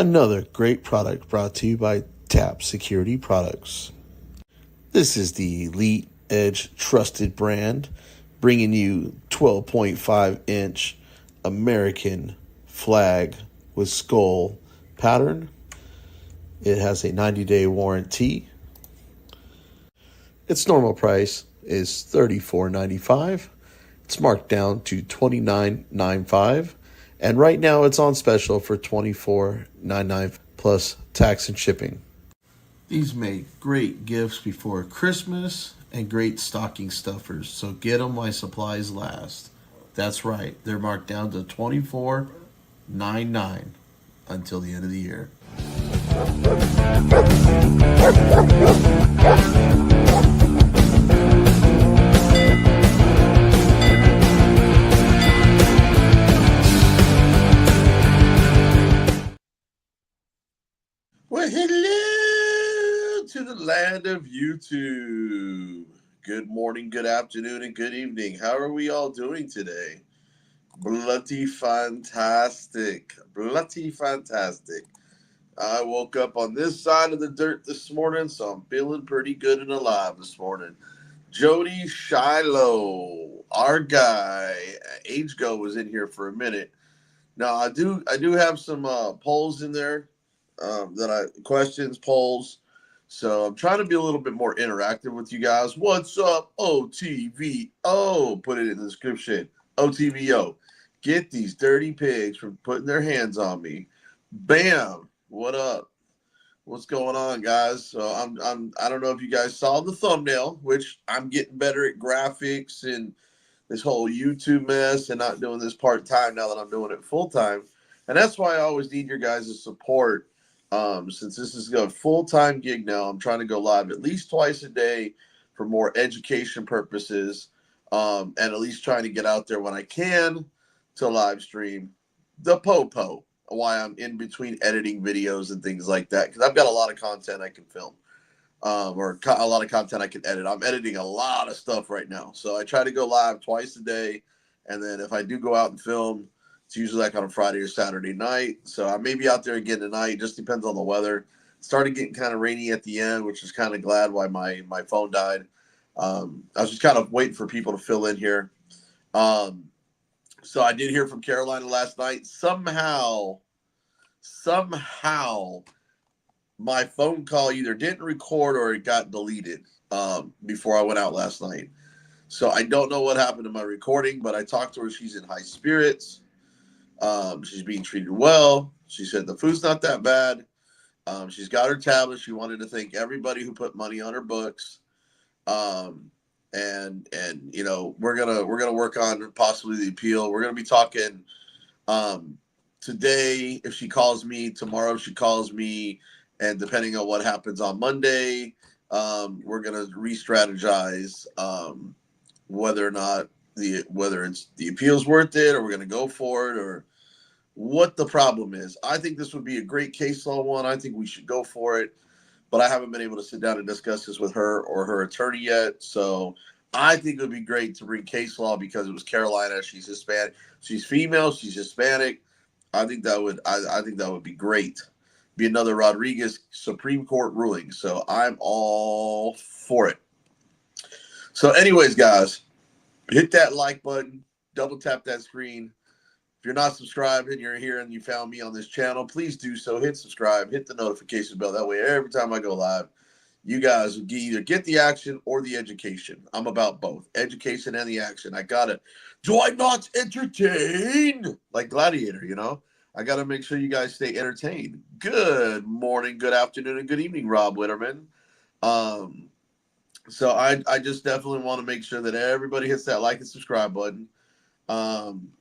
Another great product brought to you by TAP Security Products. This is the Elite Edge trusted brand, bringing you 12.5-inch American flag with skull pattern. It has a 90-day warranty. Its normal price is $34.95. It's marked down to $29.95. And right now it's on special for $24.99 plus tax and shipping. These make great gifts before Christmas and great stocking stuffers. So get them while supplies last. That's right. They're marked down to $24.99 until the end of the year. Well, hello to the land of YouTube. Good morning, good afternoon, and good evening. How are we all doing today? Bloody fantastic. Bloody fantastic. I woke up on this side of the dirt this morning, so I'm feeling pretty good and alive this morning. Jody Shiloh, our guy, Age Go, was in here for a minute. Now, I do have some polls in there. Questions, polls. So I'm trying to be a little bit more interactive with you guys. What's up, OTVO? Put it in the description. OTVO. Get these dirty pigs from putting their hands on me. Bam. What up? What's going on, guys? So I don't know if you guys saw the thumbnail, which I'm getting better at graphics and this whole YouTube mess and not doing this part-time now that I'm doing it full-time. And that's why I always need your guys' support. Since this is a full-time gig now, I'm trying to go live at least twice a day for more education purposes, and at least trying to get out there when I can to live stream the po-po while I'm in between editing videos and things like that, because I've got a lot of content I can film, or a lot of content I can edit. I'm editing a lot of stuff right now, so I try to go live twice a day, and then if I do go out and film, it's usually like on a Friday or Saturday night. So I may be out there again tonight. Just depends on the weather. It started getting kind of rainy at the end, which is kind of glad why my phone died. I was just kind of waiting for people to fill in here. So I did hear from Carolina last night. Somehow, my phone call either didn't record or it got deleted before I went out last night. So I don't know what happened to my recording, but I talked to her. She's in high spirits. She's being treated well. She said the food's not that bad. She's got her tablet. She wanted to thank everybody who put money on her books. And you know, we're gonna work on possibly the appeal. We're gonna be talking today if she calls me, tomorrow if she calls me, and depending on what happens on Monday, we're gonna re-strategize whether or not whether it's the appeal's worth it, or we're gonna go for it, or what the problem is. I think this would be a great case law one. I think we should go for it, but I haven't been able to sit down and discuss this with her or her attorney yet. So I think it would be great to bring case law because it was Carolina. She's Hispanic. She's female. She's Hispanic. I think that would be great. Be another Rodriguez Supreme Court ruling. So I'm all for it. So anyways, guys, hit that like button. Double tap that screen. If you're not subscribed and you're here and you found me on this channel, please do so. Hit subscribe, hit the notification bell. That way, every time I go live, you guys will either get the action or the education. I'm about both, education and the action. I got it. Do I not entertain? Like Gladiator, you know? I got to make sure you guys stay entertained. Good morning, good afternoon, and good evening, Rob Witterman. So I just definitely want to make sure that everybody hits that like and subscribe button.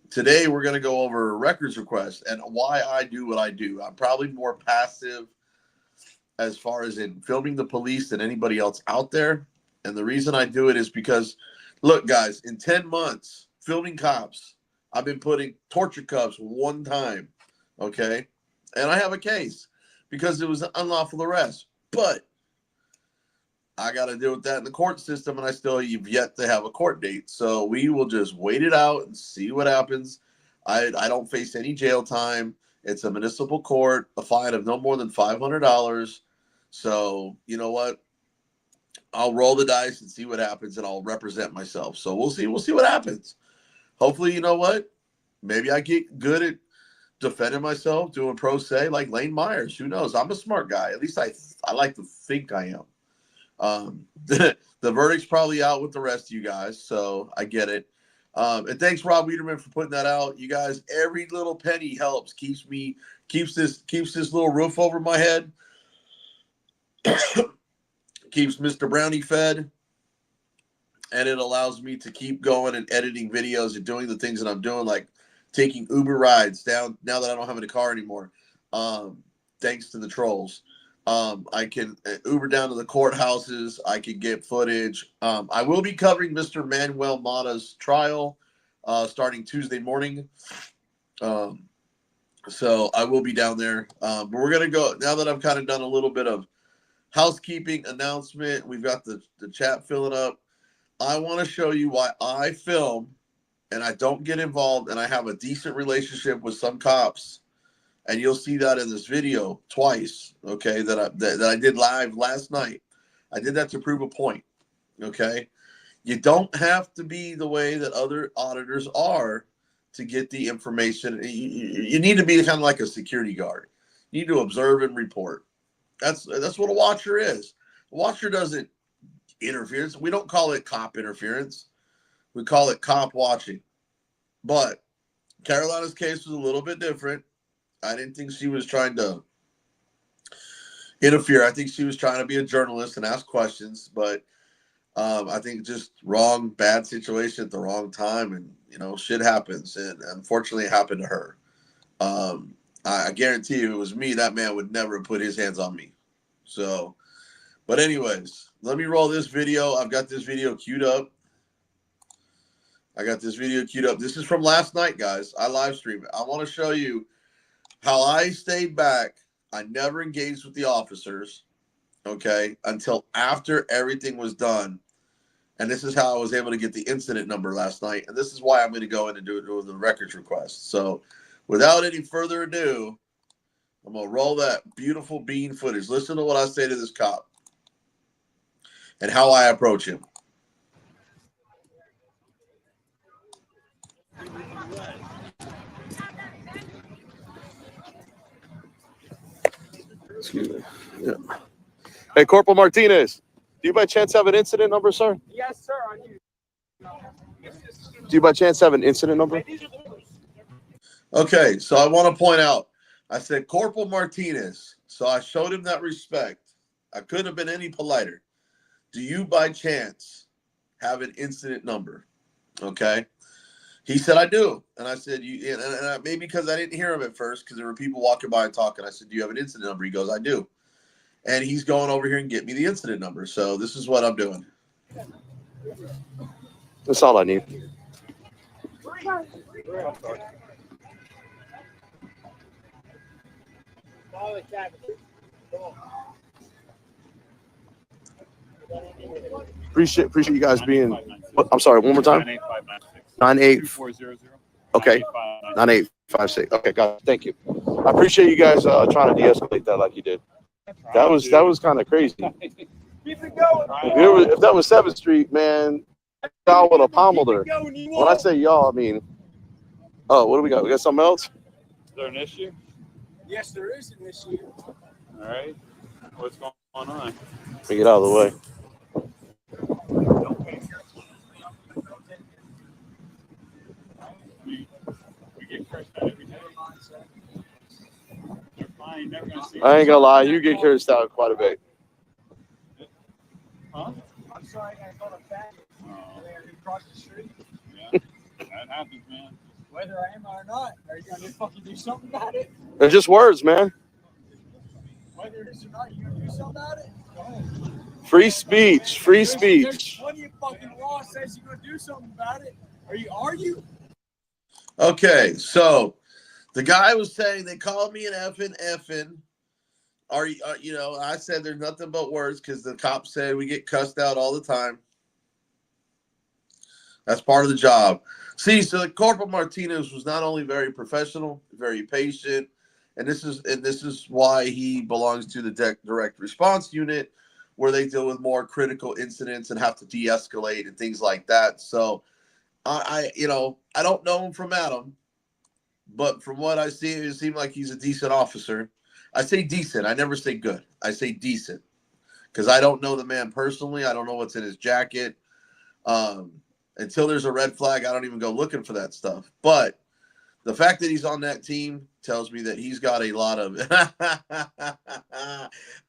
Today, we're going to go over records requests and why I do what I do. I'm probably more passive as far as in filming the police than anybody else out there. And the reason I do it is because, look, guys, in 10 months, filming cops, I've been putting torture cuffs one time, okay? And I have a case because it was an unlawful arrest. But I got to deal with that in the court system, and I still have yet to have a court date. So we will just wait it out and see what happens. I don't face any jail time. It's a municipal court, a fine of no more than $500. So you know what? I'll roll the dice and see what happens, and I'll represent myself. So we'll see. We'll see what happens. Hopefully, you know what? Maybe I get good at defending myself, doing pro se like Lane Myers. Who knows? I'm a smart guy. At least I like to think I am. The verdict's probably out with the rest of you guys, so I get it. And thanks, Rob Wiederman, for putting that out. You guys, every little penny helps. Keeps this little roof over my head. Keeps Mr. Brownie fed. And it allows me to keep going and editing videos and doing the things that I'm doing, like taking Uber rides down now that I don't have a car anymore. Thanks to the trolls. I can Uber down to the courthouses. I can get footage. I will be covering Mr. Manuel Mata's trial starting Tuesday morning. So I will be down there. But we're going to go, now that I've kind of done a little bit of housekeeping announcement, we've got the chat filling up. I want to show you why I film and I don't get involved, and I have a decent relationship with some cops. And you'll see that in this video twice, okay, that I did live last night. I did that to prove a point, okay? You don't have to be the way that other auditors are to get the information. You need to be kind of like a security guard. You need to observe and report. That's what a watcher is. A watcher doesn't interfere. We don't call it cop interference. We call it cop watching. But Carolina's case was a little bit different. I didn't think she was trying to interfere. I think she was trying to be a journalist and ask questions, but I think just wrong, bad situation at the wrong time, and you know, shit happens, and unfortunately, it happened to her. I guarantee you, if it was me, that man would never have put his hands on me. So, but anyways, let me roll this video. I've got this video queued up. This is from last night, guys. I live streamed it. I want to show you how I stayed back. I never engaged with the officers, okay, until after everything was done. And this is how I was able to get the incident number last night. And this is why I'm going to go in and do the records request. So without any further ado, I'm going to roll that beautiful bean footage. Listen to what I say to this cop and how I approach him. Excuse me. Yeah. Hey, Corporal Martinez, do you by chance have an incident number, sir? Yes, sir. Do you by chance have an incident number? Okay, so I want to point out, I said Corporal Martinez, so I showed him that respect. I couldn't have been any politer. Do you by chance have an incident number? Okay. He said, I do. And I said, maybe because I didn't hear him at first, because there were people walking by and talking. I said, do you have an incident number? He goes, I do. And he's going over here and get me the incident number. So this is what I'm doing. That's all I need. Appreciate you guys being. I'm sorry, one more time. 9840. Okay, 9856. Okay, got it. Thank you. I appreciate you guys trying to de-escalate that like you did. That was kind of crazy. Keep it going. If that was 7th Street, man, y'all would have pommeled her. When I say y'all, I mean, oh, what do we got? We got something else? Is there an issue? Yes, there is an issue. All right. What's going on? Let me get out of the way. We get cursed out every day. They're fine. Never gonna see I ain't gonna lie, you get cursed out quite a bit. Huh? I'm sorry, I got a faggot across the street. Yeah, that happens, man. Whether I am or not, are you gonna fucking do something about it? They're just words, man. Whether it is or not, you gonna do something about it? Go ahead. Free speech, free There's speech. plenty of fucking law says you're gonna do something about it. Are you? Okay, so the guy was saying they called me an effing. Are you? You know, I said there's nothing but words because the cops said we get cussed out all the time. That's part of the job. See, so Corporal Martinez was not only very professional, very patient. And this is why he belongs to the direct response unit, where they deal with more critical incidents and have to de-escalate and things like that. So I don't know him from Adam, but from what I see, it seemed like he's a decent officer. I say decent. I never say good. I say decent because I don't know the man personally. I don't know what's in his jacket. Until there's a red flag, I don't even go looking for that stuff. But the fact that he's on that team tells me that he's got a lot of.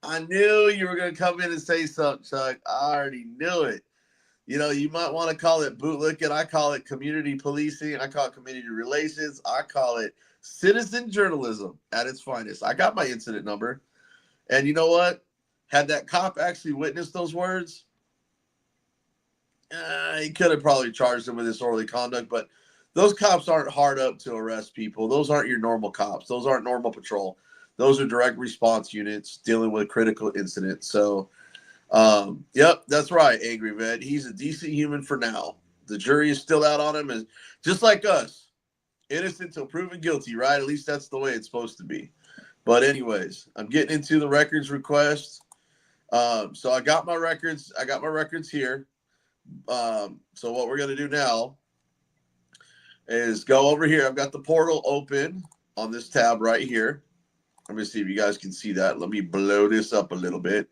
I knew you were going to come in and say something, Chuck. I already knew it. You know, you might want to call it bootlicking. I call it community policing. I call it community relations. I call it citizen journalism at its finest. I got my incident number. And you know what? Had that cop actually witnessed those words, he could have probably charged him with disorderly conduct. But those cops aren't hard up to arrest people. Those aren't your normal cops. Those aren't normal patrol. Those are direct response units dealing with critical incidents. So, yep, that's right, Angry Vet. He's a decent human for now. The jury is still out on him, and just like us, innocent till proven guilty, right? At least that's the way it's supposed to be. But anyways, I'm getting into the records request. So I got my records. I got my records here. So what we're gonna do now is go over here. I've got the portal open on this tab right here. Let me see if you guys can see that. Let me blow this up a little bit.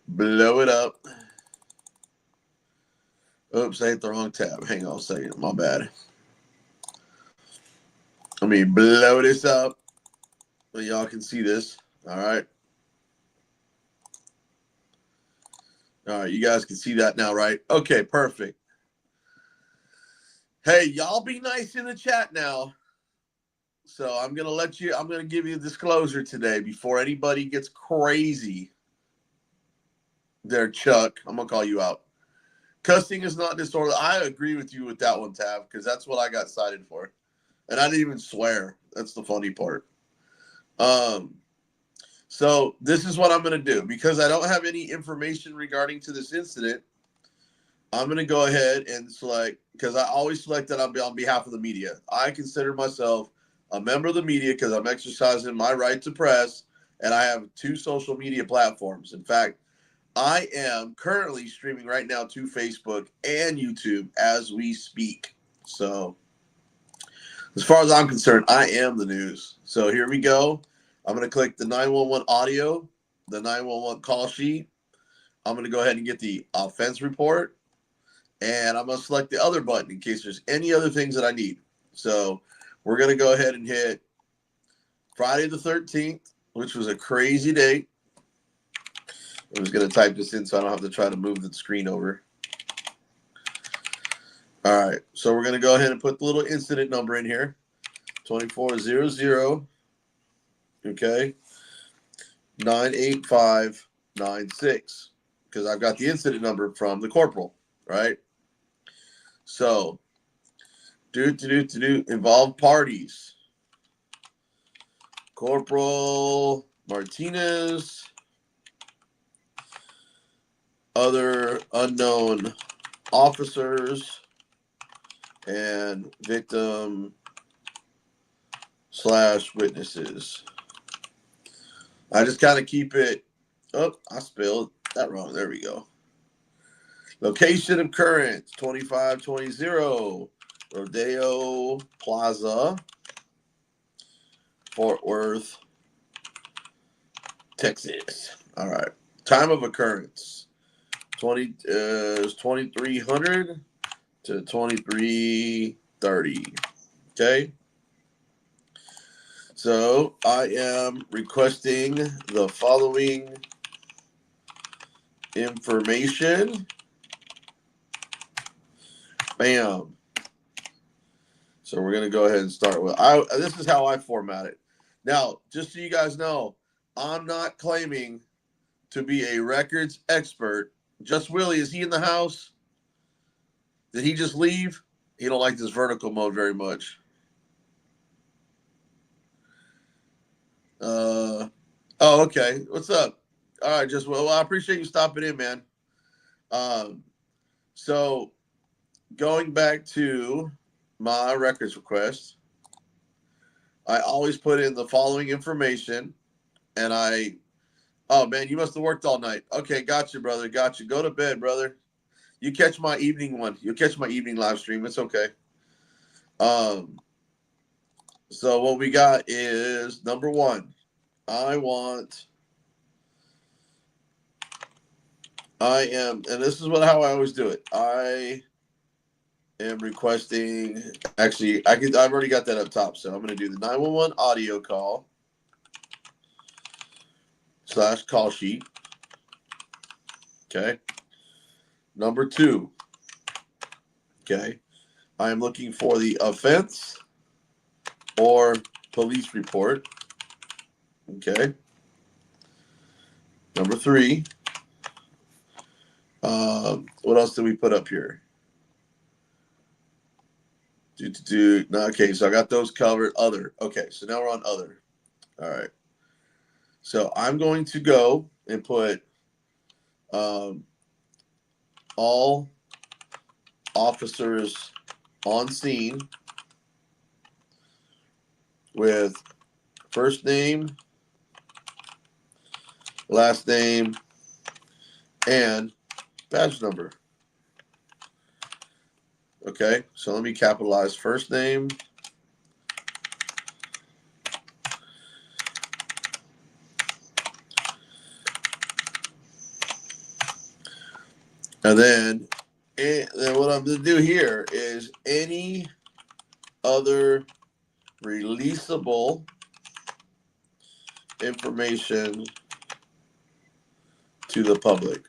Blow it up. Oops, I hit the wrong tab. Hang on a second. My bad. Let me blow this up so y'all can see this. All right. All right, you guys can see that now, right? Okay, perfect. Hey, y'all be nice in the chat now. So I'm going to give you a disclosure today before anybody gets crazy. There, Chuck, I'm going to call you out. Cussing is not disorderly. I agree with you with that one, Tav, because that's what I got cited for. And I didn't even swear. That's the funny part. So this is what I'm going to do. Because I don't have any information regarding to this incident, I'm going to go ahead and select, because I always select that on behalf of the media. I consider myself a member of the media because I'm exercising my right to press, and I have 2 social media platforms. In fact, I am currently streaming right now to Facebook and YouTube as we speak. So as far as I'm concerned, I am the news. So here we go. I'm going to click the 911 audio, the 911 call sheet. I'm going to go ahead and get the offense report. And I'm going to select the other button in case there's any other things that I need. So we're going to go ahead and hit Friday the 13th, which was a crazy date. I'm just going to type this in so I don't have to try to move the screen over. All right. So we're going to go ahead and put the little incident number in here. 2400. Okay. 98596. Because I've got the incident number from the corporal, right? So, involved parties. Corporal Martinez, other unknown officers, and victim / witnesses. I just kind of keep it. Oh, I spelled that wrong. There we go. Location occurrence 2520 Rodeo Plaza, Fort Worth, Texas. All right. Time of occurrence 2300 to 2330. Okay. So I am requesting the following information. Bam. So we're going to go ahead and start with, this is how I format it. Now, just so you guys know, I'm not claiming to be a records expert. Just Willie, is he in the house? Did he just leave? He don't like this vertical mode very much. Oh, okay. What's up? All right, just well, I appreciate you stopping in, man. So going back to my records request, I always put in the following information, and oh man, you must have worked all night. Okay, got you, brother. Got you. Go to bed, brother. You catch my evening one. You'll catch my evening live stream. It's okay. So what we got is number one. And this is how I always do it. I am requesting, actually, I've already got that up top, so I'm going to do the 911 audio call / call sheet. Okay. Number two. Okay. I am looking for the offense or police report. Okay. Number three. What else did we put up here? No, okay, so I got those covered. Other. Okay, so now we're on other. All right. So I'm going to go and put all officers on scene with first name, last name, and badge number. Okay, so let me capitalize first name, and then what I'm going to do here is any other releasable information to the public.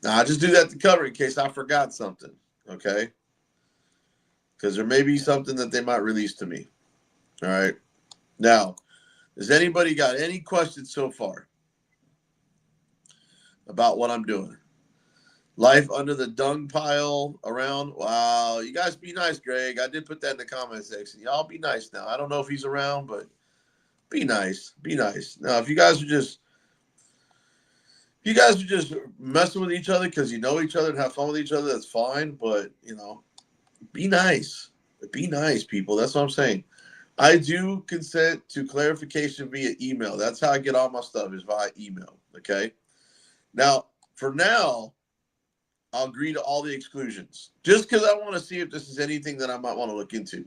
Now, I just do that to cover in case I forgot something, okay? Because there may be something that they might release to me. All right. Now, has anybody got any questions so far about what I'm doing? Life under the dung pile around? Wow. You guys be nice, Greg. I did put that in the comment section. Y'all be nice now. I don't know if he's around, but be nice. Be nice. Now, if you guys are just messing with each other because you know each other and have fun with each other, that's fine. But, be nice. Be nice, people. That's what I'm saying. I do consent to clarification via email. That's how I get all my stuff, is via email. Okay. Now, for now, I'll agree to all the exclusions just because I want to see if this is anything that I might want to look into.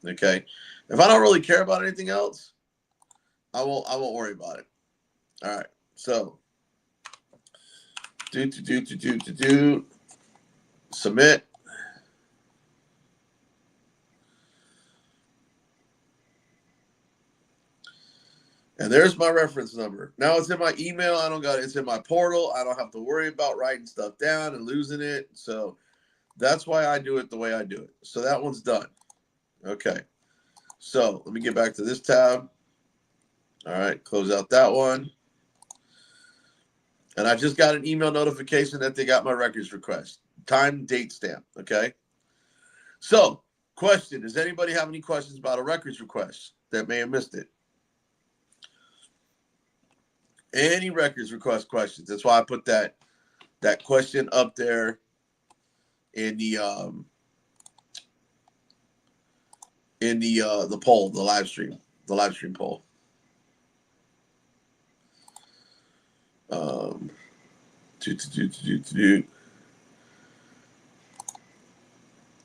Okay. If I don't really care about anything else, I won't worry about it. All right. So submit. And there's my reference number. Now it's in my email. I don't got it. It's in my portal. I don't have to worry about writing stuff down and losing it. So that's why I do it the way I do it. So that one's done. Okay. So let me get back to this tab. All right. Close out that one. And I just got an email notification that they got my records request. Time, date stamp. Okay. So, question. Does anybody have any questions about a records request that may have missed it? Any records request questions? That's why I put that question up there in the poll, the live stream poll.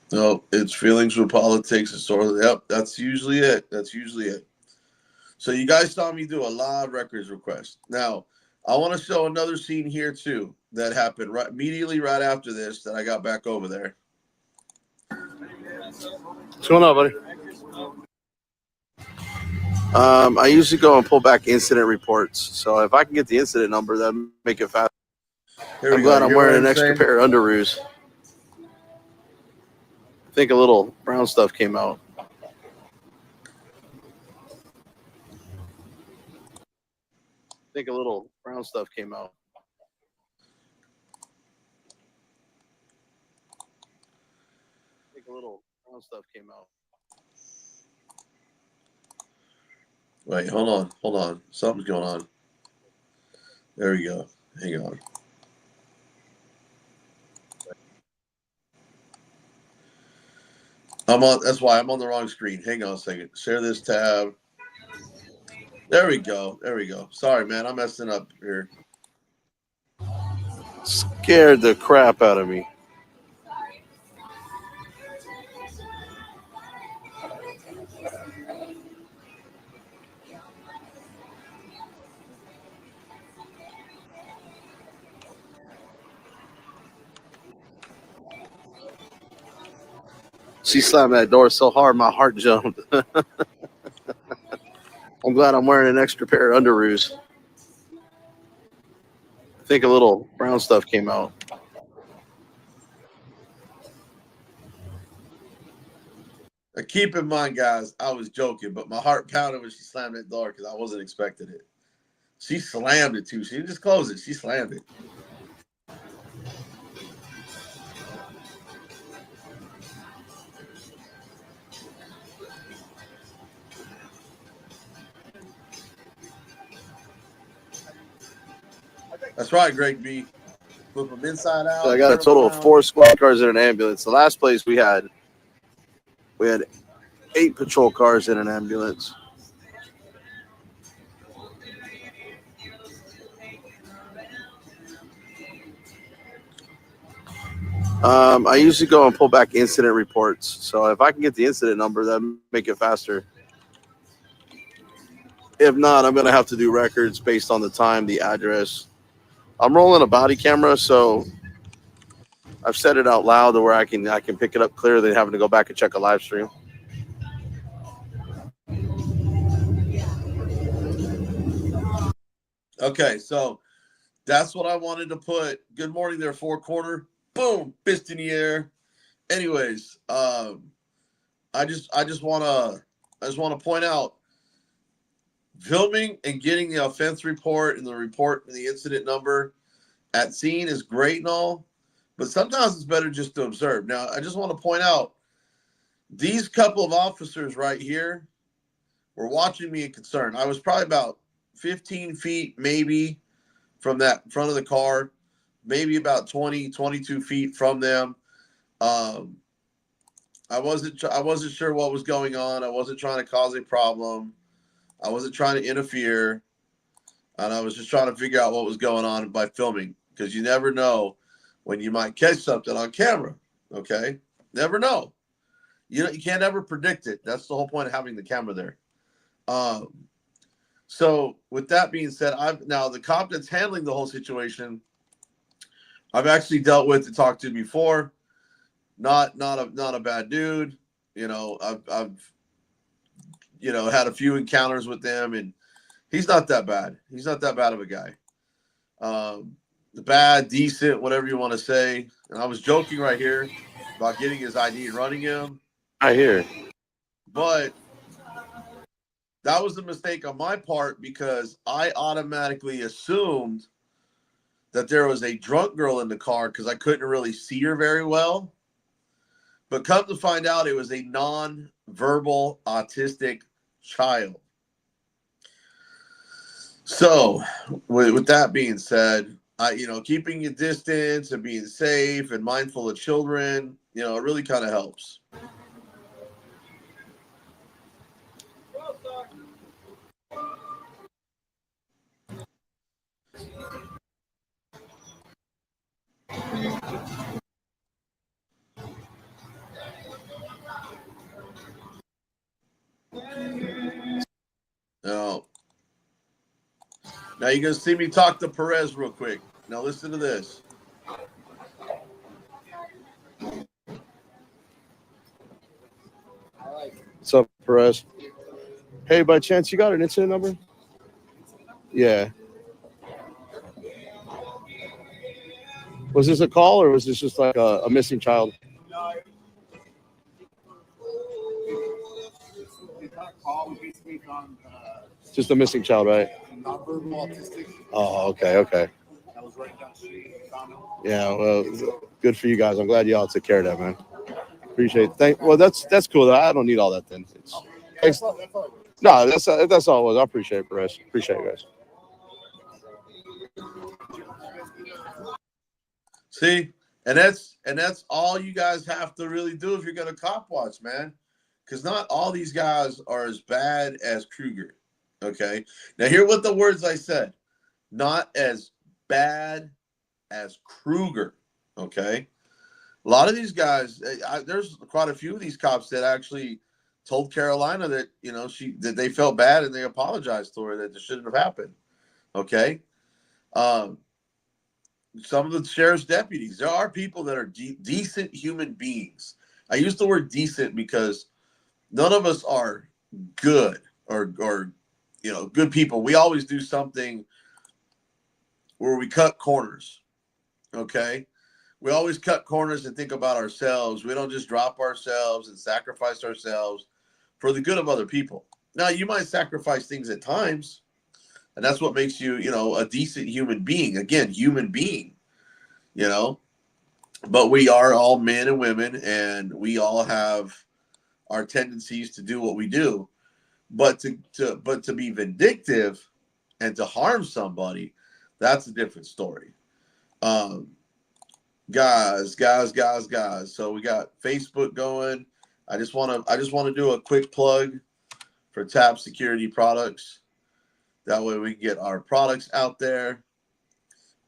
No, it's feelings with politics and sort of. Yep, that's usually it. So you guys saw me do a lot of records requests. Now, I want to show another scene here too that happened immediately right after this that I got back over there. What's going on, buddy? I usually go and pull back incident reports. So if I can get the incident number, that'll make it fast. I'm glad I'm wearing an extra pair of underoos. I think a little brown stuff came out. Wait, hold on. Something's going on. There we go. Hang on. That's why I'm on the wrong screen. Hang on a second. Share this tab. There we go. There we go. Sorry, man. I'm messing up here. Scared the crap out of me. She slammed that door so hard my heart jumped. I'm glad I'm wearing an extra pair of underoos. I think a little brown stuff came out. Now, keep in mind, guys, I was joking, but my heart pounded when she slammed that door because I wasn't expecting it. She slammed it too. She didn't just close it. She slammed it. That's right, Greg B. Flip them inside out. So I got a total of 4 squad cars in an ambulance. The last place we had 8 patrol cars in an ambulance. I usually go and pull back incident reports. So if I can get the incident number, that'll make it faster. If not, I'm going to have to do records based on the time, the address. I'm rolling a body camera, so I've set it out loud to where I can pick it up clearer than having to go back and check a live stream. Okay, so that's what I wanted to put. Good morning there, 4 corner. Boom, fist in the air. Anyways, I just want to point out, filming and getting the offense report and the incident number at scene is great and all, but sometimes it's better just to observe. Now, I just want to point out, these couple of officers right here were watching me in concern. I was probably about 15 feet maybe from that front of the car, maybe about 20, 22 feet from them. I wasn't sure what was going on. I wasn't trying to cause a problem. I wasn't trying to interfere. And I was just trying to figure out what was going on by filming, because you never know when you might catch something on camera. Okay? Never know. You can't ever predict it. That's the whole point of having the camera there. So with that being said, now the cop that's handling the whole situation, I've actually dealt with and talked to before. Not a bad dude. I've had a few encounters with them, and he's not that bad. He's not that bad of a guy. The bad, decent, whatever you want to say. And I was joking right here about getting his ID and running him. I hear. But that was a mistake on my part, because I automatically assumed that there was a drunk girl in the car because I couldn't really see her very well. But come to find out, it was a non-verbal autistic child. So with that being said, keeping your distance and being safe and mindful of children, it really kind of helps. Now you're going to see me talk to Perez real quick. Now listen to this. What's up, Perez? Hey, by chance, you got an incident number? Yeah. Was this a call, or was this just like a missing child? No. Just a missing child, right? Nonverbal autistic. Oh, okay. I was right down the street. Yeah, well, good for you guys. I'm glad y'all took care of that, man. Appreciate it. Well, that's cool. I don't need all that then. Thanks. No, that's all it was. I appreciate it, Perez. Appreciate it, guys. See, And that's all you guys have to really do if you're going to cop watch, man. Because not all these guys are as bad as Kruger. Okay. Now, hear what the words I said. Not as bad as Kruger. Okay. A lot of these guys, there's quite a few of these cops that actually told Carolina that, that they felt bad and they apologized to her, that this shouldn't have happened. Okay. Some of the sheriff's deputies, there are people that are decent human beings. I use the word decent because none of us are good or good people. We always do something where we cut corners. Okay. We always cut corners and think about ourselves. We don't just drop ourselves and sacrifice ourselves for the good of other people. Now, you might sacrifice things at times, and that's what makes you, a decent human being. Again, human being, But we are all men and women, and we all have our tendencies to do what we do. But to be vindictive and to harm somebody, that's a different story. Guys. So we got Facebook going. I just want to do a quick plug for TAP Security Products. That way we can get our products out there,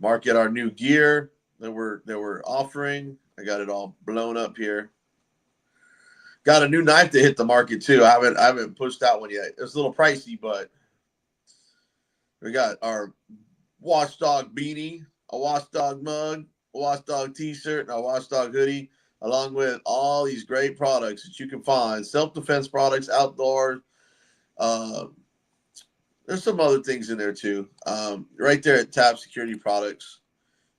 market our new gear that we're offering. I got it all blown up here. Got a new knife to hit the market too. I haven't pushed that one yet. It's a little pricey, but we got our Watchdog beanie, a Watchdog mug, a Watchdog t-shirt, and a Watchdog hoodie, along with all these great products that you can find. Self-defense products, outdoor. There's some other things in there too. Right there at TAP Security Products.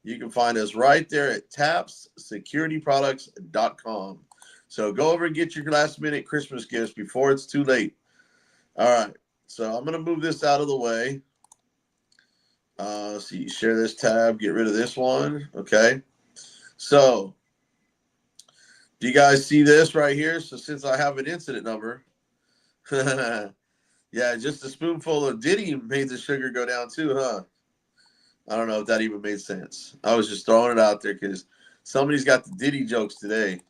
You can find us right there at TAPSSECURITYPRODUCTS.com. So go over and get your last minute Christmas gifts before it's too late. All right. So I'm going to move this out of the way. Let's see, share this tab, get rid of this one. Okay. So do you guys see this right here? So since I have an incident number, yeah, just a spoonful of Diddy made the sugar go down too, huh? I don't know if that even made sense. I was just throwing it out there because somebody's got the Diddy jokes today.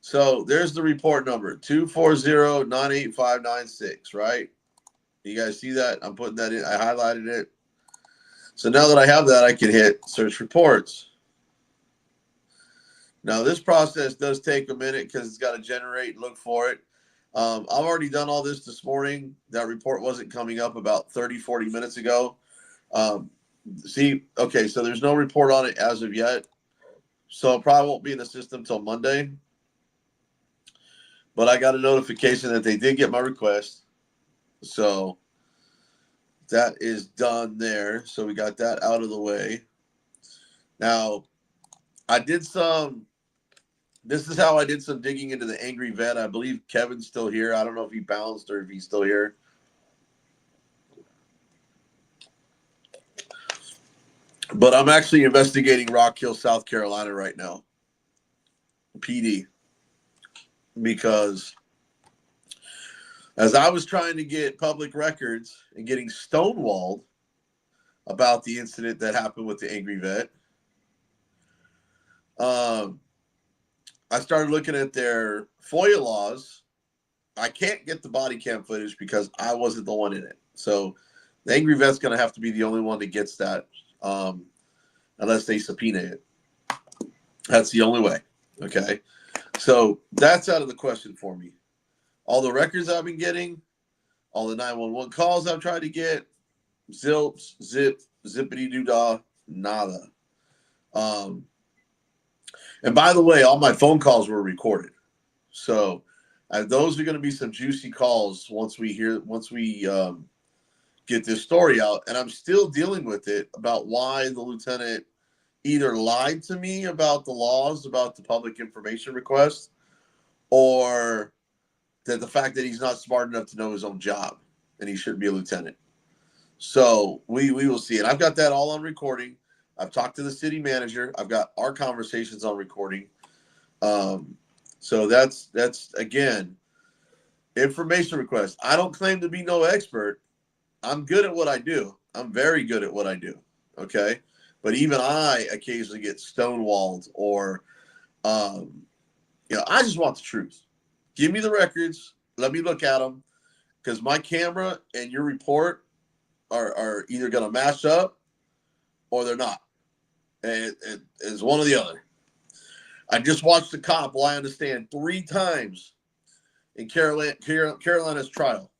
So there's the report number, 240-98596, right? You guys see that? I'm putting that in. I highlighted it. So now that I have that, I can hit search reports. Now, this process does take a minute because it's got to generate and look for it. I've already done all this morning. That report wasn't coming up about 30, 40 minutes ago. Okay, so there's no report on it as of yet. So it probably won't be in the system till Monday. But I got a notification that they did get my request. So that is done there. So we got that out of the way. Now, this is how I did some digging into the Angry Vet. I believe Kevin's still here. I don't know if he bounced or if he's still here. But I'm actually investigating Rock Hill, South Carolina right now. PD. Because as I was trying to get public records and getting stonewalled about the incident that happened with the Angry Vet, I started looking at their FOIA laws. I can't get the body cam footage because I wasn't the one in it. So the Angry Vet's going to have to be the only one that gets that unless they subpoena it. That's the only way. Okay. So that's out of the question for me. All the records I've been getting, all the 911 calls I've tried to get, zilps, zippity doo dah, nada. And by the way, all my phone calls were recorded. So those are going to be some juicy calls once we get this story out. And I'm still dealing with it about why the lieutenant either lied to me about the laws, about the public information request, or that the fact that he's not smart enough to know his own job and he shouldn't be a lieutenant. So we will see it. I've got that all on recording. I've talked to the city manager. I've got our conversations on recording. So that's again, information request. I don't claim to be no expert. I'm good at what I do. I'm very good at what I do. Okay. But even I occasionally get stonewalled, or, I just want the truth. Give me the records. Let me look at them, because my camera and your report are either going to match up or they're not. And it's one or the other. I just watched the cop lie on the stand 3 times in Carolina's trial.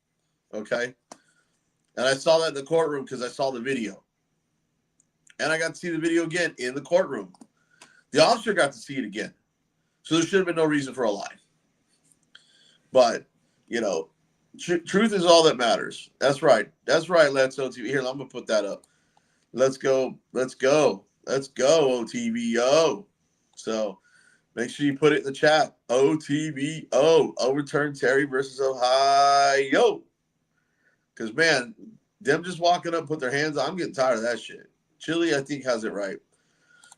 Okay. And I saw that in the courtroom because I saw the video. And I got to see the video again in the courtroom. The officer got to see it again. So there should have been no reason for a lie. But, truth is all that matters. That's right. That's right, Let's OTV. Here, I'm going to put that up. Let's go. Let's go. Let's go, OTVO. So make sure you put it in the chat. OTVO. Overturn Terry versus Ohio. Because, man, them just walking up, put their hands on, I'm getting tired of that shit. Chile, I think, has it right.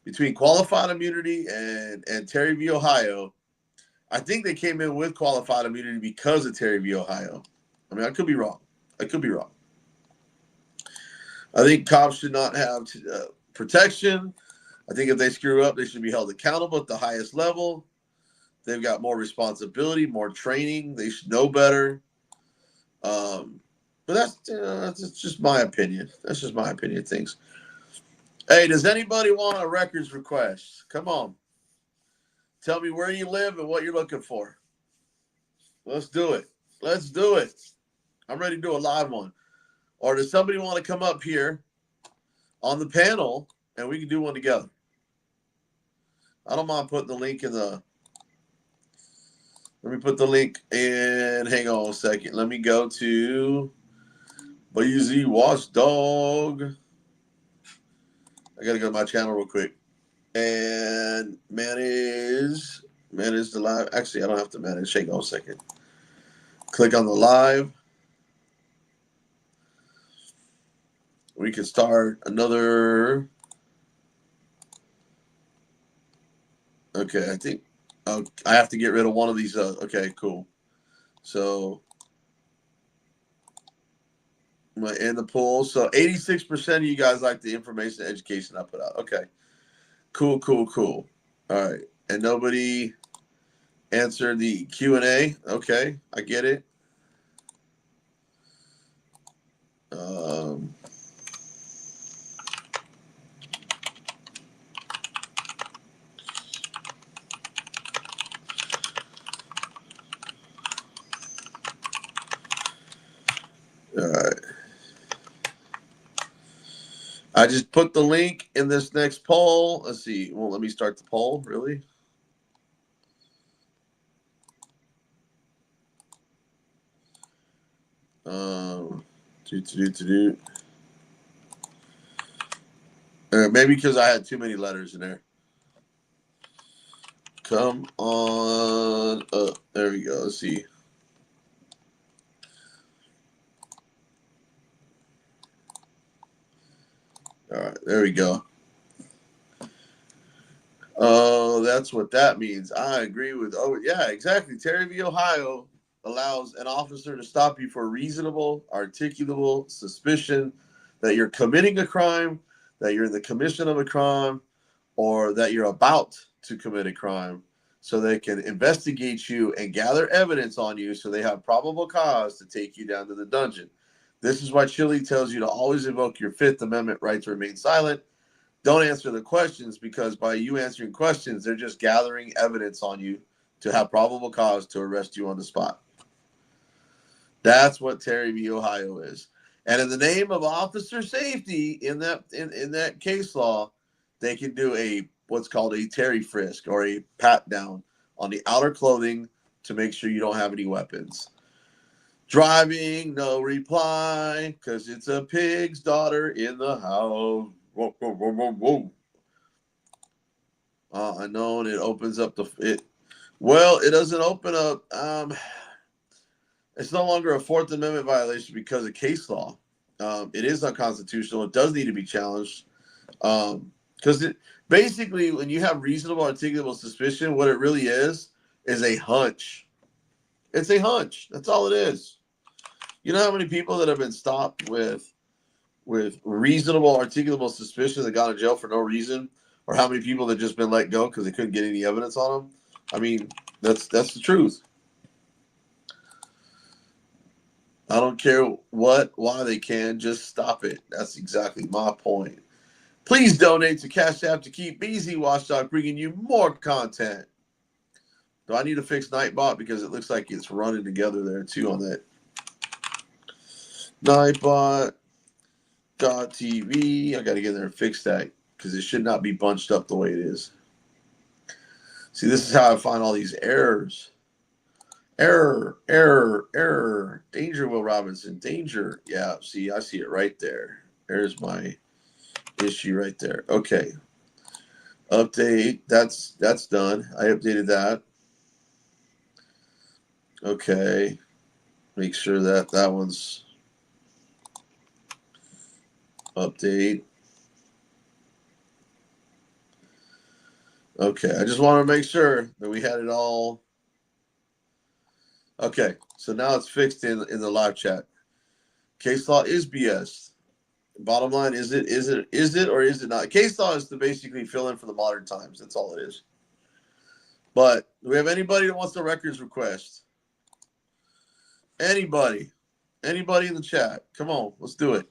Between qualified immunity and Terry v. Ohio, I think they came in with qualified immunity because of Terry v. Ohio. I mean, I could be wrong. I think cops should not have protection. I think if they screw up, they should be held accountable at the highest level. They've got more responsibility, more training. They should know better. But that's just my opinion. That's just my opinion of things. Hey, does anybody want a records request? Come on. Tell me where you live and what you're looking for. Let's do it. Let's do it. I'm ready to do a live one. Or does somebody want to come up here on the panel and we can do one together? I don't mind putting the link in the... Let me put the link in. Hang on a second. Let me go to Bzwatchdog. I got to go to my channel real quick. And manage the live. Actually, I don't have to manage. Hang on a second. Click on the live. We can start another. Okay, I think I have to get rid of one of these. Okay, cool. So I'm going to end the poll. So 86% of you guys like the information and education I put out. Okay. Cool. All right. And nobody answered the Q&A. Okay. I get it. All right. I just put the link in this next poll. Let's see. Well, let me start the poll. Really? Maybe because I had too many letters in there. Come on up. There we go. Let's see. All right, there we go. Oh, that's what that means. I agree with. Oh, yeah, exactly. Terry v. Ohio allows an officer to stop you for reasonable, articulable suspicion that you're committing a crime, that you're in the commission of a crime, or that you're about to commit a crime, so they can investigate you and gather evidence on you so they have probable cause to take you down to the dungeon. This is why Chile tells you to always invoke your Fifth Amendment right to remain silent. Don't answer the questions, because by you answering questions, they're just gathering evidence on you to have probable cause to arrest you on the spot. That's what Terry v. Ohio is. And in the name of officer safety, in that case law, they can do what's called a Terry frisk, or a pat down on the outer clothing to make sure you don't have any weapons. Driving, no reply, because it's a pig's daughter in the house. Whoa, whoa, whoa, whoa, whoa. I know, and it opens up well, it doesn't open up. It's no longer a Fourth Amendment violation because of case law. It is unconstitutional. It does need to be challenged. Because basically, when you have reasonable, articulable suspicion, what it really is a hunch. It's a hunch. That's all it is. You know how many people that have been stopped with with reasonable, articulable suspicion that got in jail for no reason, or how many people that just been let go because they couldn't get any evidence on them. I mean, that's the truth. I don't care why they can, just stop it. That's exactly my point. Please donate to Cash App to keep Bzwatchdog bringing you more content. Do I need to fix Nightbot because it looks like it's running together there too on that Nightbot.tv. I got to get in there and fix that because it should not be bunched up the way it is. See, this is how I find all these errors. Error. Danger, Will Robinson. Danger. Yeah, see, I see it right there. There's my issue right there. Okay. Update. That's done. I updated that. Okay. Make sure that one's update. Okay. I just want to make sure that we had it all. Okay. So now it's fixed in the live chat. Case law is BS. Bottom line, is it or is it not? Case law is to basically fill in for the modern times. That's all it is. But do we have anybody that wants the records request? Anybody in the chat? Come on, let's do it.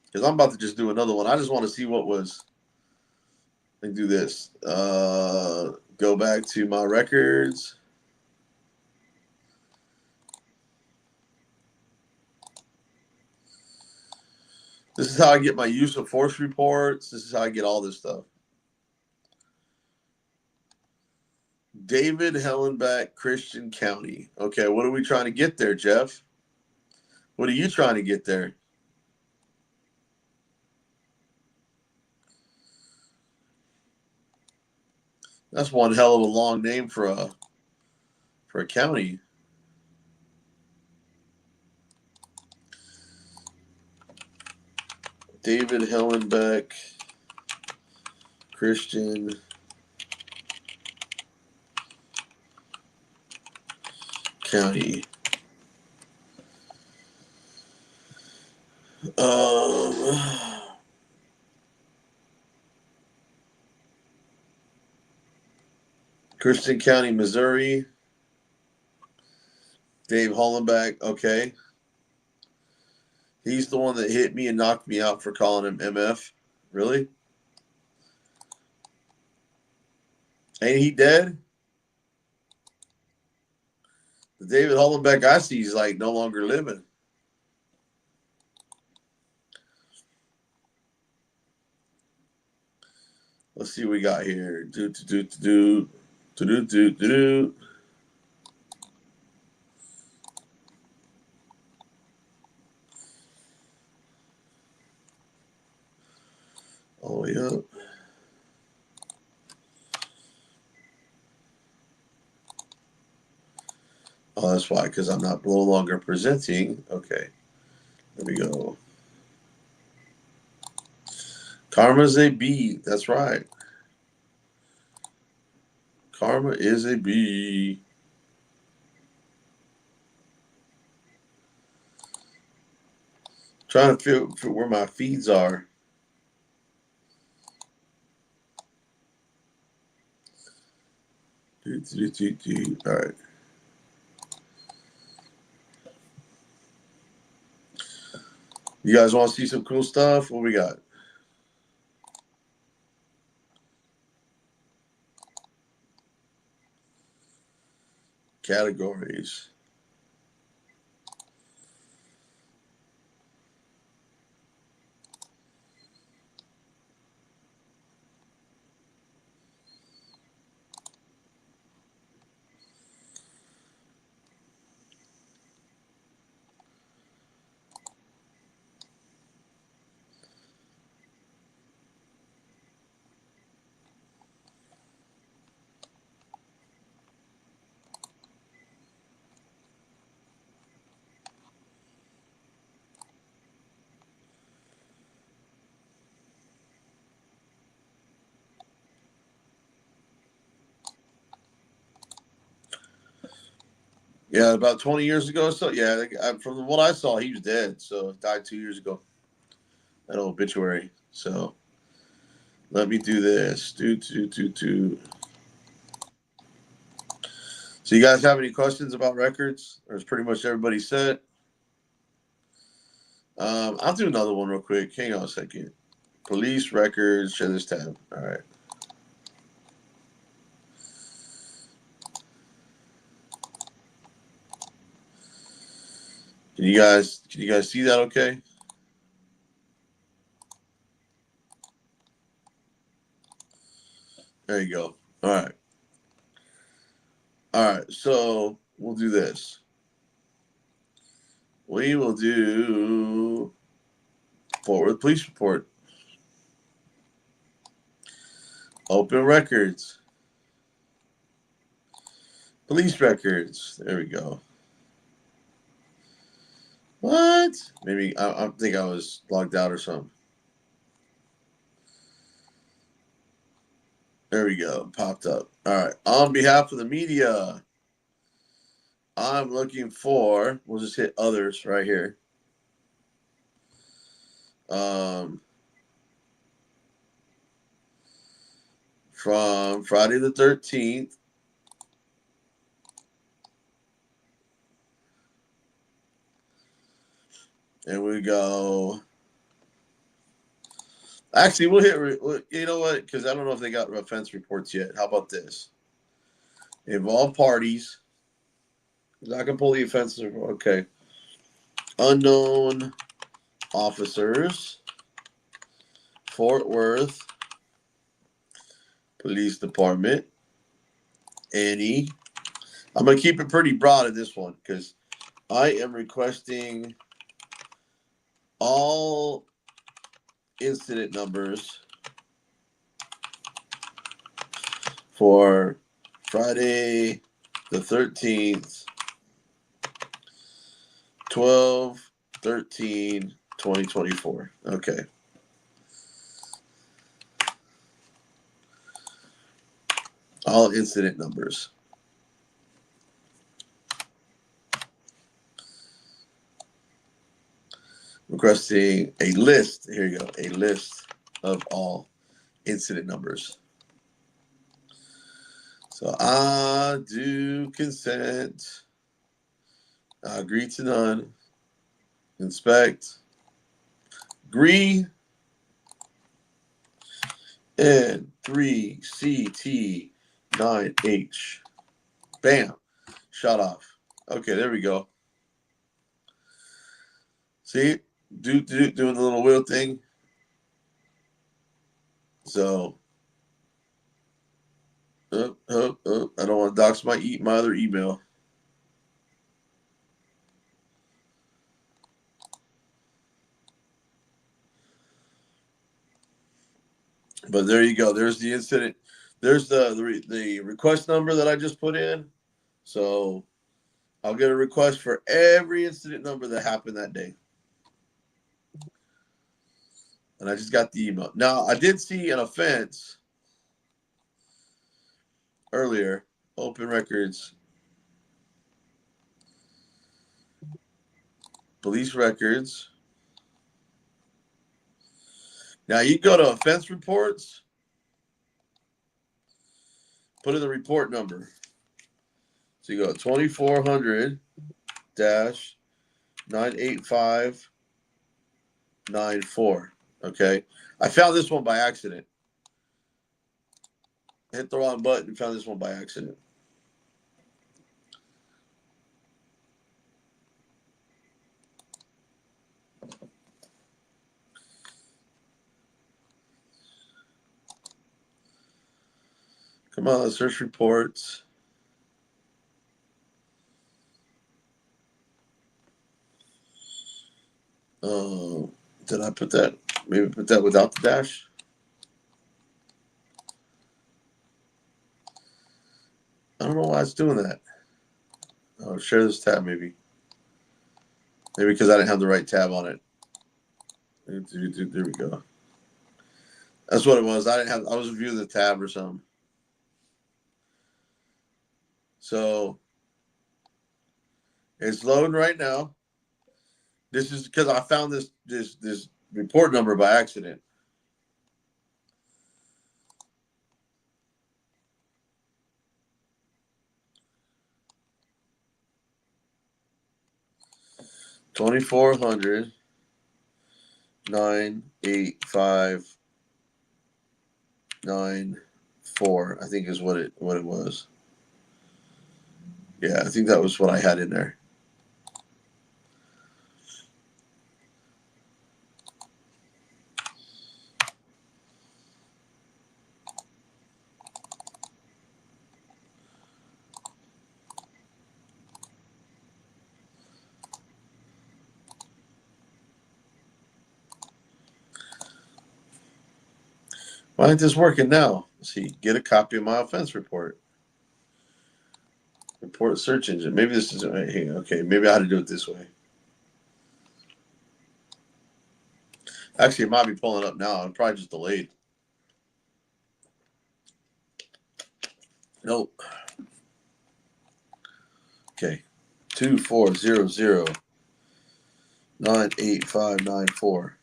Because I'm about to just do another one. I just want to see what was. Let me do this. Go back to my records. This is how I get my use of force reports. This is how I get all this stuff. David Hellenbach, Christian County. Okay, what are we trying to get there, Jeff? What are you trying to get there? That's one hell of a long name for a county. David Hellenbach, Christian County. Christian County, Missouri. Dave Hollenbach, okay. He's the one that hit me and knocked me out for calling him MF. Really? Ain't he dead? The David Hollenbach I see is like no longer living. Let's see what we got here. Do. All the way up. Oh, that's why, because I'm not no longer presenting. Okay. There we go. Karma's a B. That's right. Karma is a B. Trying to feel where my feeds are. All right. You guys want to see some cool stuff? What we got? Categories. Yeah, about 20 years ago. So yeah, from what I saw, he was dead. So died 2 years ago. That obituary. So let me do this. Do. So you guys have any questions about records? Or is pretty much everybody set? I'll do another one real quick. Hang on a second. Police records. Share this tab. All right. Can you guys see that okay? There you go. All right. All right. So we'll do this. We will do forward police report. Open records. Police records. There we go. What? Maybe I think I was logged out or something. There we go. Popped up. All right. On behalf of the media, I'm looking for, we'll just hit others right here. From Friday the 13th. And we go. Actually, we'll hit, you know what? Because I don't know if they got offense reports yet. How about this? Involved parties. I can pull the offense report. Okay. Unknown officers. Fort Worth Police Department. Any. I'm going to keep it pretty broad in this one because I am requesting all incident numbers for Friday the 13th, 12/13/2024. Okay. All incident numbers. Requesting a list. Here you go. A list of all incident numbers. So I do consent. I agree to none. Inspect. Agree. And 3CT9H. Bam. Shut off. Okay, there we go. See? Doing the little wheel thing. So, I don't want to dox my other email. But there you go. There's the incident. There's the request number that I just put in. So I'll get a request for every incident number that happened that day. And I just got the email. Now, I did see an offense earlier. Open records. Police records. Now, you go to offense reports. Put in the report number. So you go 2400-98594. Okay. I found this one by accident. Hit the wrong button and found this one by accident. Come on, let's search reports. Did I put that? Maybe put that without the dash. I don't know why it's doing that. I'll share this tab maybe. Maybe because I didn't have the right tab on it. There we go. That's what it was. I was reviewing the tab or something. So It's loading right now. This is because I found this report number by accident. $2,400 98594. I think is what it was. Yeah, I think that was what I had in there. Why ain't this working now? Let's see, get a copy of my offense report. Report search engine. Maybe this isn't right here. Okay, maybe I had to do it this way. Actually, it might be pulling up now. I'm probably just delayed. Nope. Okay. 2,400,98594.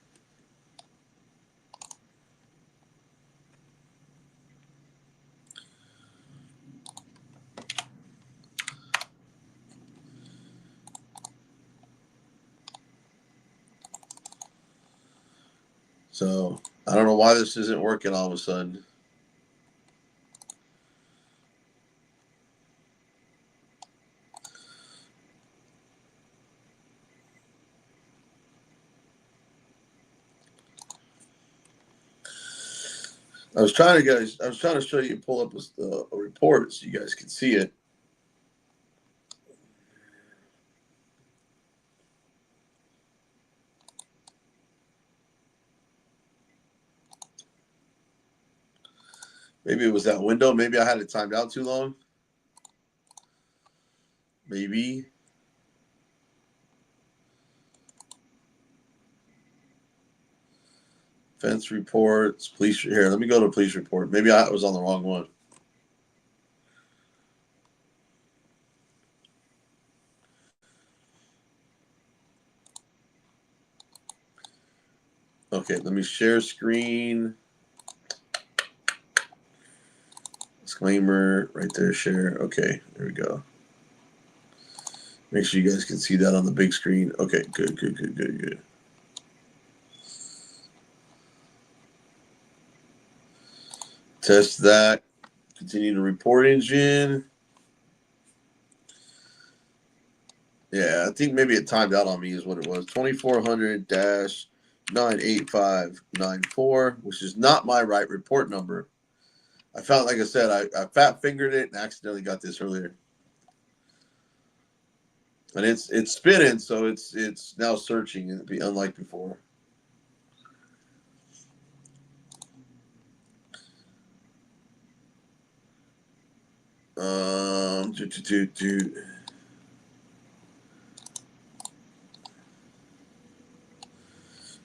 So I don't know why this isn't working all of a sudden. I was trying to show you, pull up a report so you guys can see it. Maybe it was that window. Maybe I had it timed out too long. Maybe. Fence reports, police. Here, let me go to police report. Maybe I was on the wrong one. Okay, let me share screen. Disclaimer right there, share. Okay, there we go. Make sure you guys can see that on the big screen. Okay, good. Test that. Continue to report engine. Yeah, I think maybe it timed out on me is what it was. 2,400-98594, which is not my right report number. I found, like I said, I fat fingered it and accidentally got this earlier. And it's spinning, so it's now searching, and be unlike before.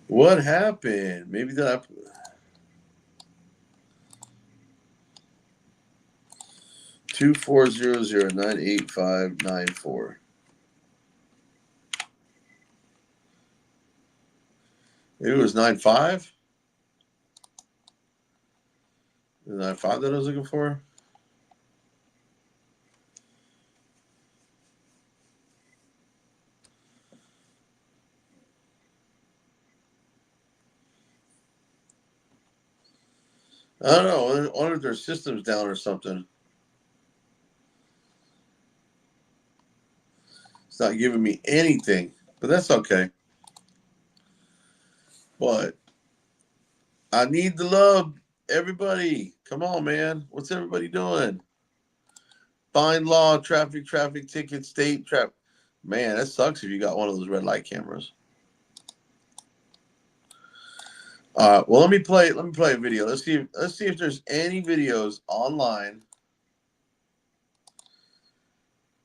What happened? Maybe that 2,400,98594. Maybe it was 9.5. 9.5 that I was looking for. I don't know. I wonder if their system's down or something. It's not giving me anything, but that's okay. But I need the love. Everybody, come on, man. What's everybody doing? Fine law, traffic ticket, state trap. Man, that sucks if you got one of those red light cameras. Well, let me play a video. Let's see if there's any videos online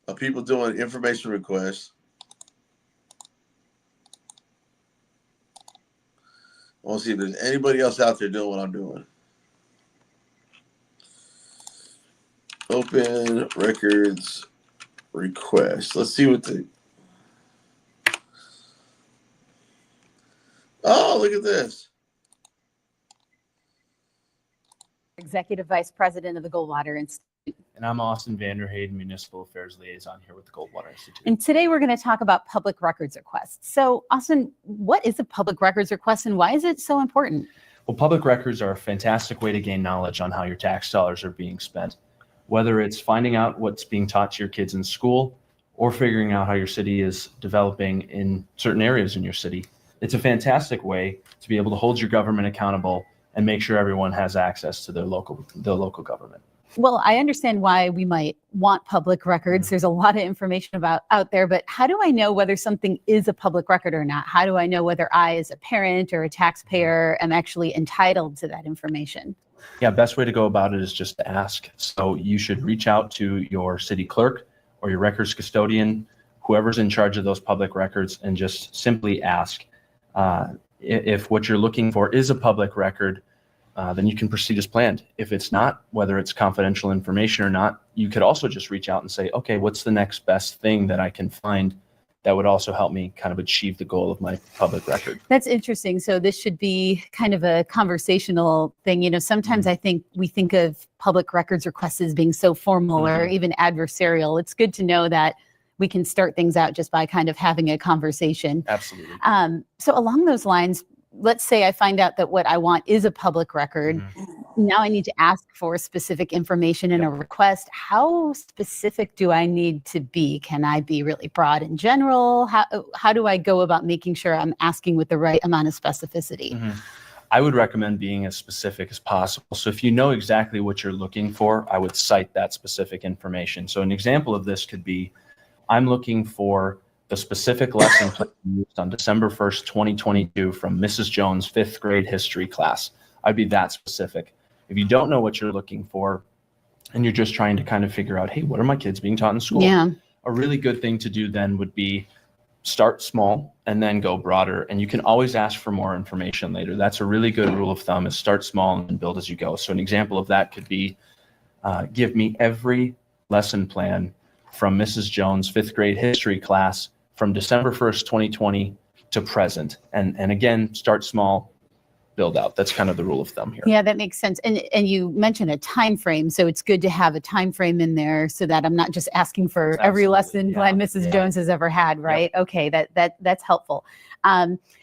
of people doing information requests. I want to see if there's anybody else out there doing what I'm doing. Open records request. Let's see what the Oh, look at this. Executive Vice President of the Goldwater Institute. And I'm Austin Vanderheyden, Municipal Affairs Liaison here with the Goldwater Institute. And today we're going to talk about public records requests. So, Austin, what is a public records request and why is it so important? Well, public records are a fantastic way to gain knowledge on how your tax dollars are being spent, whether it's finding out what's being taught to your kids in school or figuring out how your city is developing in certain areas in your city. It's a fantastic way to be able to hold your government accountable and make sure everyone has access to their local government. Well, I understand why we might want public records. There's a lot of information out there, but how do I know whether something is a public record or not? How do I know whether I, as a parent or a taxpayer, am actually entitled to that information? Yeah, best way to go about it is just to ask. So you should reach out to your city clerk or your records custodian, whoever's in charge of those public records, and just simply ask. If what you're looking for is a public record, then you can proceed as planned. If it's not, whether it's confidential information or not, you could also just reach out and say, okay, what's the next best thing that I can find that would also help me kind of achieve the goal of my public record? That's interesting. So this should be kind of a conversational thing. You know, sometimes I think we think of public records requests as being so formal or even adversarial. It's good to know that we can start things out just by kind of having a conversation. Absolutely. So along those lines, let's say I find out that what I want is a public record. Now I need to ask for specific information in a request. How specific do I need to be? Can I be really broad in general? How do I go about making sure I'm asking with the right amount of specificity? I would recommend being as specific as possible. So if you know exactly what you're looking for, I would cite that specific information. So an example of this could be, I'm looking for the specific lesson plan used on December 1st, 2022 from Mrs. Jones' 5th grade history class. I'd be that specific. If you don't know what you're looking for and you're just trying to kind of figure out, hey, what are my kids being taught in school? Yeah. A really good thing to do then would be start small and then go broader. And you can always ask for more information later. That's a really good rule of thumb, is start small and build as you go. So an example of that could be, give me every lesson plan from Mrs. Jones' 5th grade history class from December 1st, 2020 to present. And again, start small, build out. That's kind of the rule of thumb here. Yeah, that makes sense. And you mentioned a time frame, so it's good to have a time frame in there so that I'm not just asking for every lesson plan Mrs. Jones has ever had, right? Yep. Okay, that's helpful.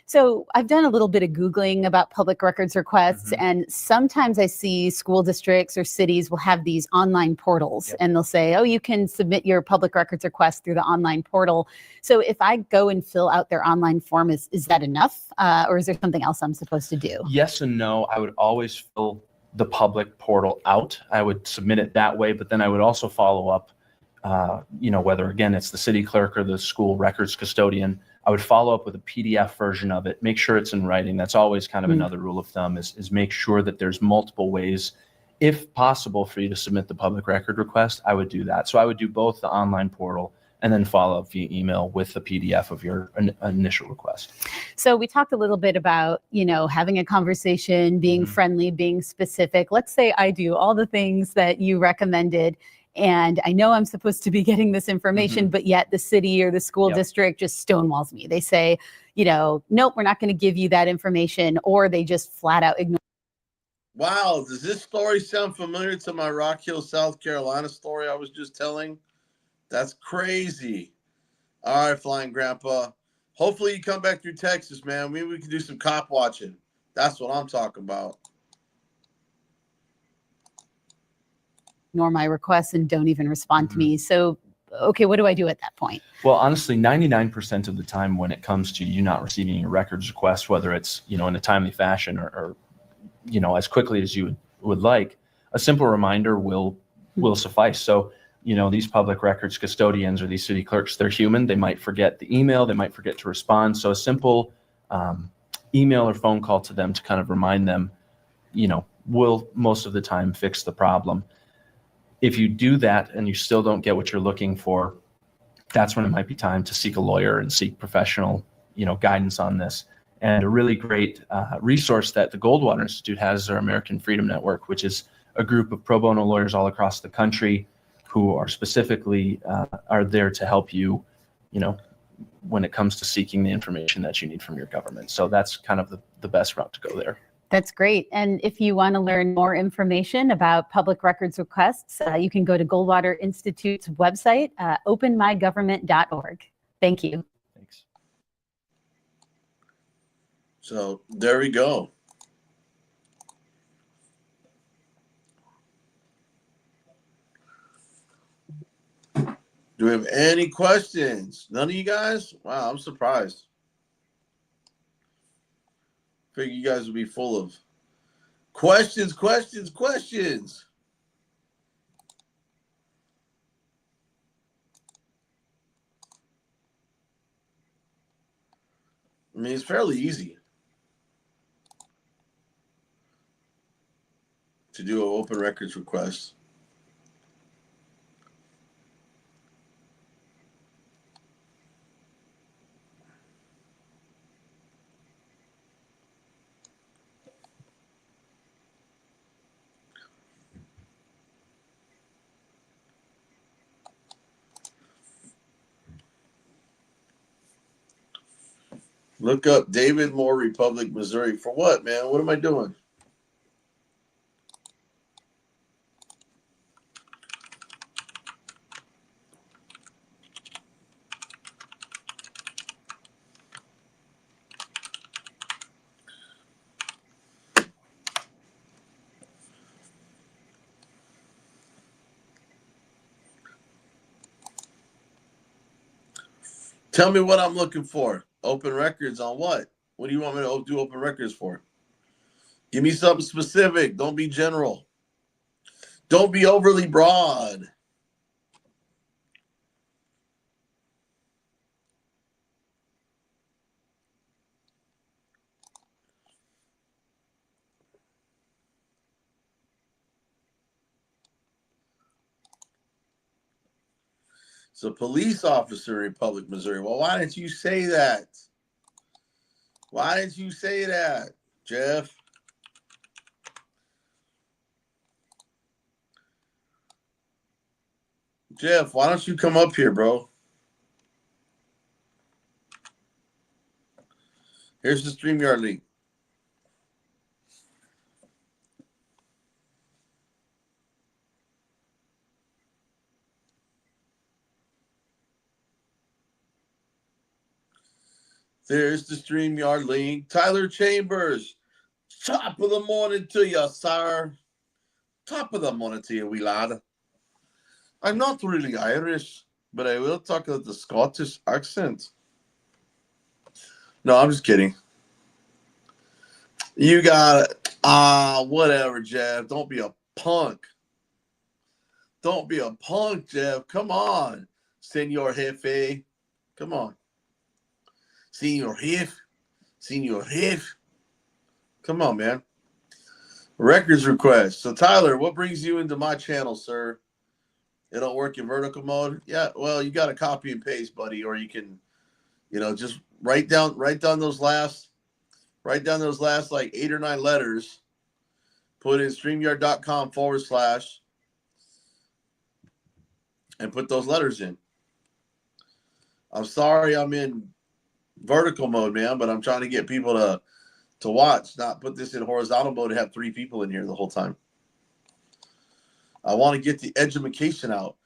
So I've done a little bit of Googling about public records requests, and sometimes I see school districts or cities will have these online portals, and they'll say, oh, you can submit your public records request through the online portal. So if I go and fill out their online form, is that enough? Or is there something else I'm supposed to do? Yes and no. I would always fill the public portal out. I would submit it that way, but then I would also follow up, whether, again, it's the city clerk or the school records custodian, I would follow up with a PDF version of it, make sure it's in writing. That's always kind of another rule of thumb, is make sure that there's multiple ways, if possible, for you to submit the public record request. I would do that. So I would do both the online portal and then follow up via email with the PDF of your initial request. So we talked a little bit about, having a conversation, being friendly, being specific. Let's say I do all the things that you recommended, and I know I'm supposed to be getting this information, but yet the city or the school district just stonewalls me. They say, nope, we're not going to give you that information, or they just flat out ignore. Wow, does this story sound familiar to my Rock Hill, South Carolina story I was just telling? That's crazy. All right, Flying Grandpa. Hopefully you come back through Texas, man. Maybe we can do some cop watching. That's what I'm talking about. Ignore my requests and don't even respond to me. So, okay, what do I do at that point? Well, honestly, 99% of the time when it comes to you not receiving your records request, whether it's, in a timely fashion or as quickly as you would like, a simple reminder will suffice. So, these public records custodians or these city clerks, they're human. They might forget the email. They might forget to respond. So a simple email or phone call to them to kind of remind them, will most of the time fix the problem. If you do that and you still don't get what you're looking for, that's when it might be time to seek a lawyer and seek professional, guidance on this. And a really great resource that the Goldwater Institute has is our American Freedom Network, which is a group of pro bono lawyers all across the country who are specifically are there to help you, when it comes to seeking the information that you need from your government. So that's kind of the best route to go there. That's great. And if you want to learn more information about public records requests, you can go to Goldwater Institute's website, openmygovernment.org. Thank you. Thanks. So there we go. Do we have any questions? None of you guys? Wow, I'm surprised. Figure you guys would be full of questions. I mean, it's fairly easy to do an open records request. Look up David Moore, Republic, Missouri. For what, man? What am I doing? Tell me what I'm looking for. Open records on what? What do you want me to do open records for? Give me something specific. Don't be general. Don't be overly broad. It's a police officer in Republic, Missouri. Well, why didn't you say that? Why didn't you say that, Jeff? Jeff, why don't you come up here, bro? Here's the StreamYard link. There's the StreamYard link. Tyler Chambers, top of the morning to you, sir. Top of the morning to you, wee lad. I'm not really Irish, but I will talk with the Scottish accent. No, I'm just kidding. You got it. Whatever, Jeff. Don't be a punk. Don't be a punk, Jeff. Come on, Senor Jefe. Come on. Senor Jefe. Senor Jefe. Come on, man. Records request. So, Tyler, what brings you into my channel, sir? It don't work in vertical mode? Yeah, well, you got to copy and paste, buddy, or you can, just write down those last like 8 or 9 letters, put in StreamYard.com / and put those letters in. I'm sorry I'm in vertical mode, man, but I'm trying to get people to watch, not put this in horizontal mode and have 3 people in here the whole time. I want to get the education out.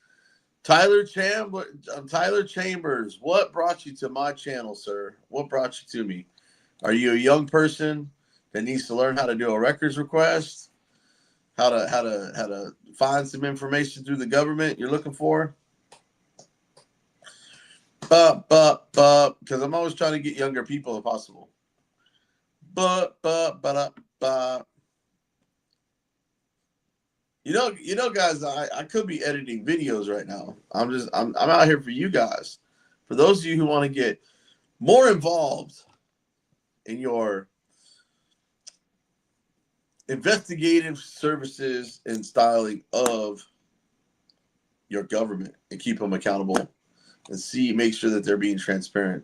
Tyler Chambers, what brought you to my channel, sir? What brought you to me? Are you a young person that needs to learn how to do a records request? How to find some information through the government you're looking for? Because I'm always trying to get younger people if possible. Guys, I could be editing videos right now. I'm out here for you guys. For those of you who want to get more involved in your investigative services and styling of your government and keep them accountable and make sure that they're being transparent.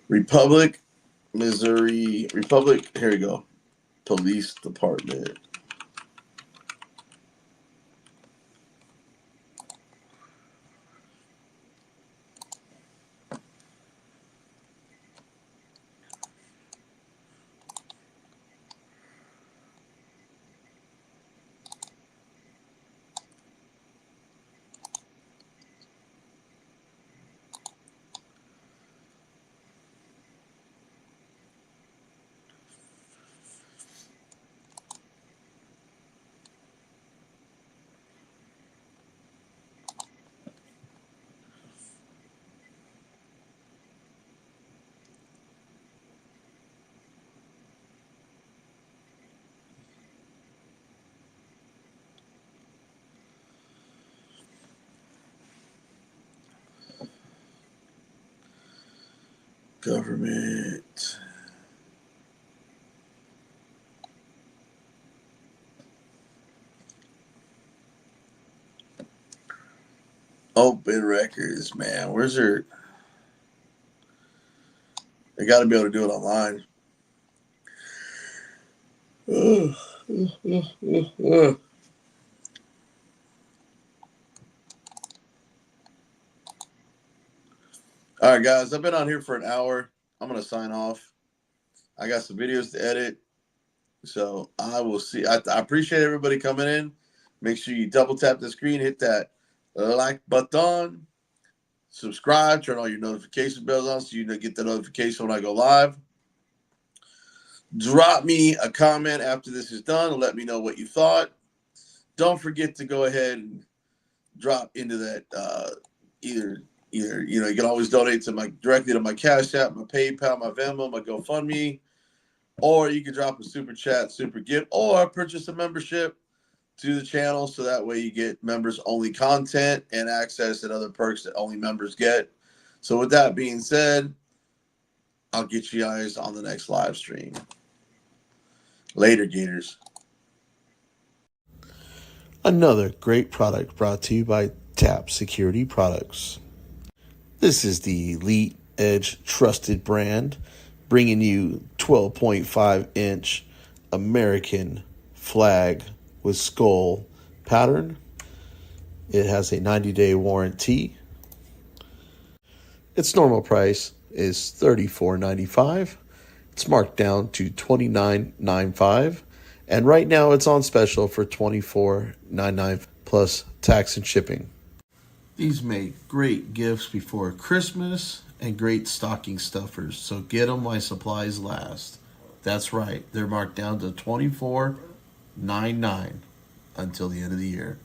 Republic Missouri Republic. Here we go. Police Department. Government. Open records, man. Where's their? They got to be able to do it online. All right, guys. I've been on here for an hour. I'm gonna sign off. I got some videos to edit, so I will see. I appreciate everybody coming in. Make sure you double tap the screen, hit that like button, subscribe, turn all your notification bells on so you get the notification when I go live. Drop me a comment after this is done and let me know what you thought. Don't forget to go ahead and drop into that either you can always donate to directly to my Cash App, my PayPal, my Venmo, my GoFundMe, or you can drop a super chat, super gift, or purchase a membership to the channel so that way you get members only content and access and other perks that only members get. So with that being said, I'll get you guys on the next live stream. Later, Gators. Another great product brought to you by TAP Security Products. This is the Elite Edge trusted brand, bringing you 12.5-inch American flag with skull pattern. It has a 90-day warranty. Its normal price is $34.95. It's marked down to $29.95. And right now it's on special for $24.99 plus tax and shipping. These make great gifts before Christmas and great stocking stuffers. So get them while supplies last. That's right. They're marked down to $24.99 until the end of the year.